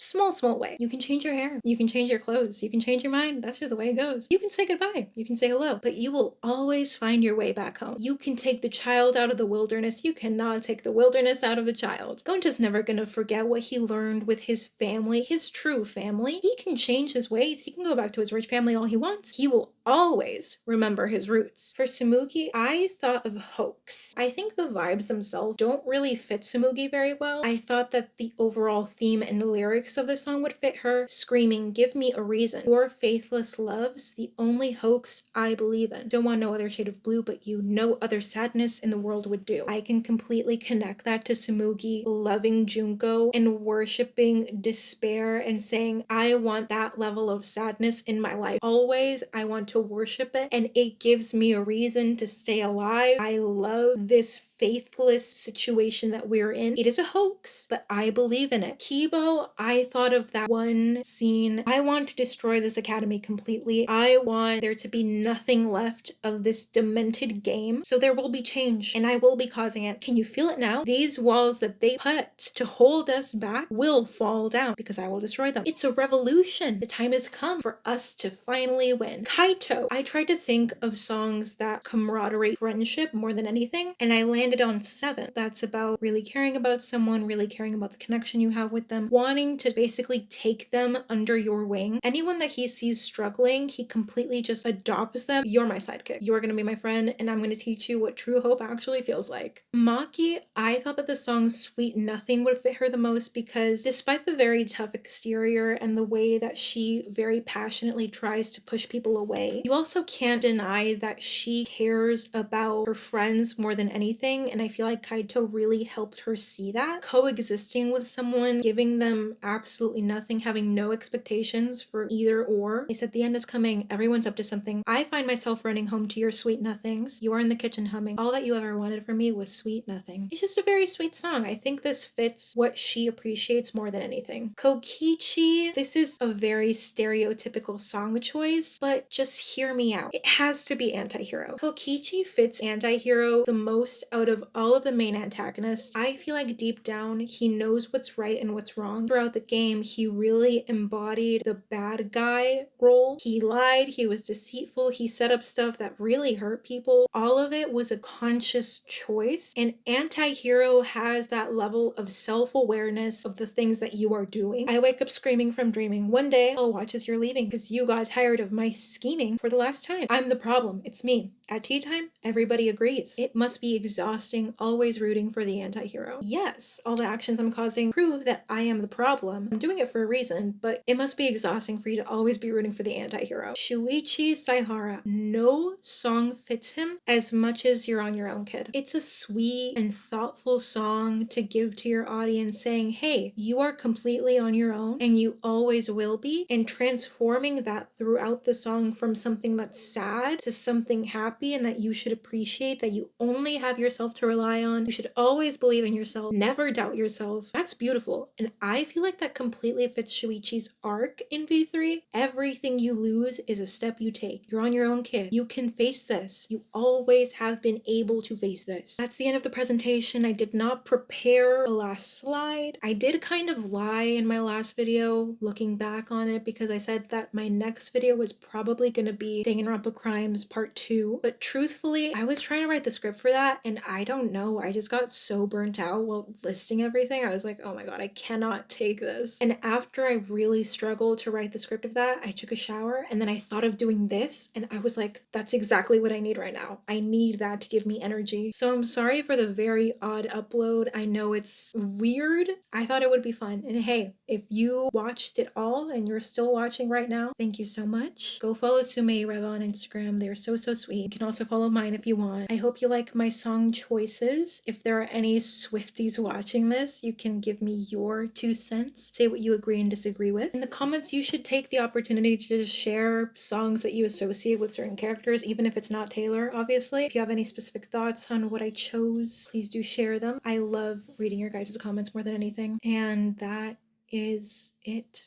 way. You can change your hair. You can change your clothes. You can change your mind. That's just the way it goes. You can say goodbye. You can say hello. But you will always find your way back home. You can take the child out of the wilderness. You cannot take the wilderness out of the child. Gonta's never gonna forget what he learned with his family, his true family. He can change his ways. He can go back to his rich family all he wants. He will always remember his roots. For Tsumugi, I thought of hoax. I think the vibes themselves don't really fit Tsumugi very well. I thought that the overall theme and lyrics of the song would fit her, screaming, "Give me a reason. Your faithless love's the only hoax I believe in. Don't want no other shade of blue but you. No other sadness in the world would do." I can completely connect that to Tsumugi loving Junko and worshiping despair and saying, I want that level of sadness in my life. Always, I want to worship it, and it gives me a reason to stay alive. I love this faithless situation that we're in. It is a hoax, but I believe in it. Kibo, I thought of that one scene. I want to destroy this academy completely. I want there to be nothing left of this demented game. So there will be change, and I will be causing it. Can you feel it now? These walls that they put to hold us back will fall down because I will destroy them. It's a revolution. The time has come for us to finally win. Kaito, I tried to think of songs that camaraderie friendship more than anything, and I landed on 7. That's about really caring about someone, really caring about the connection you have with them, wanting to basically take them under your wing. Anyone that he sees struggling, he completely just adopts them. You're my sidekick. You're gonna be my friend, and I'm gonna teach you what true hope actually feels like. Maki, I thought that the song Sweet Nothing would fit her the most because despite the very tough exterior and the way that she very passionately tries to push people away, you also can't deny that she cares about her friends more than anything, and I feel like Kaito really helped her see that. Coexisting with someone, giving them absolutely nothing, having no expectations for either or. They said the end is coming, everyone's up to something. I find myself running home to your sweet nothings. You are in the kitchen humming. All that you ever wanted from me was sweet nothing. It's just a very sweet song. I think this fits what she appreciates more than anything. Kokichi, this is a very stereotypical song choice, but just hear me out. It has to be anti-hero. Kokichi fits anti-hero the most out of all of the main antagonists. I feel like deep down, he knows what's right and what's wrong. Throughout the game, he really embodied the bad guy role. He lied, he was deceitful, he set up stuff that really hurt people. All of it was a conscious choice, and anti-hero has that level of self-awareness of the things that you are doing. I wake up screaming from dreaming. One day, I'll watch as you're leaving because you got tired of my scheming for the last time. I'm the problem. It's me. At tea time, everybody agrees. It must be exhausting always rooting for the anti-hero. Yes, all the actions I'm causing prove that I am the problem. I'm doing it for a reason, but it must be exhausting for you to always be rooting for the anti-hero. Shuichi Saihara. No song fits him as much as You're on Your Own, Kid. It's a sweet and thoughtful song to give to your audience saying, hey, you are completely on your own and you always will be, and transforming that throughout the song from something that's sad to something happy and that you should appreciate, that you only have yourself to rely on. You should always believe in yourself, never doubt yourself. That's beautiful. And I feel like that completely fits Shuichi's arc in V3. Everything you lose is a step you take. You're on your own, kid. You can face this. You always have been able to face this. That's the end of the presentation. I did not prepare a last slide. I did kind of lie in my last video looking back on it because I said that my next video was probably going to be Danganronpa Crimes Part 2. But truthfully, I was trying to write the script for that and I don't know. I just got so burnt out while listing everything. I was like, oh my god, I cannot take this. And after I really struggled to write the script of that, I took a shower and then I thought of doing this and I was like, that's exactly what I need right now. I need that to give me energy. So I'm sorry for the very odd upload. I know it's weird. I thought it would be fun. And hey, if you watched it all and you're still watching right now, thank you so much. Go follow Sumei Reva on Instagram. They're so sweet. You can also follow mine if you want. I hope you like my song choices. If there are any Swifties watching this, you can give me your 2 cents. Say what you agree and disagree with. In the comments, you should take the opportunity to just share songs that you associate with certain characters, even if it's not Taylor, obviously. If you have any specific thoughts on what I chose, please do share them. I love reading your guys' comments more than anything. And that is it.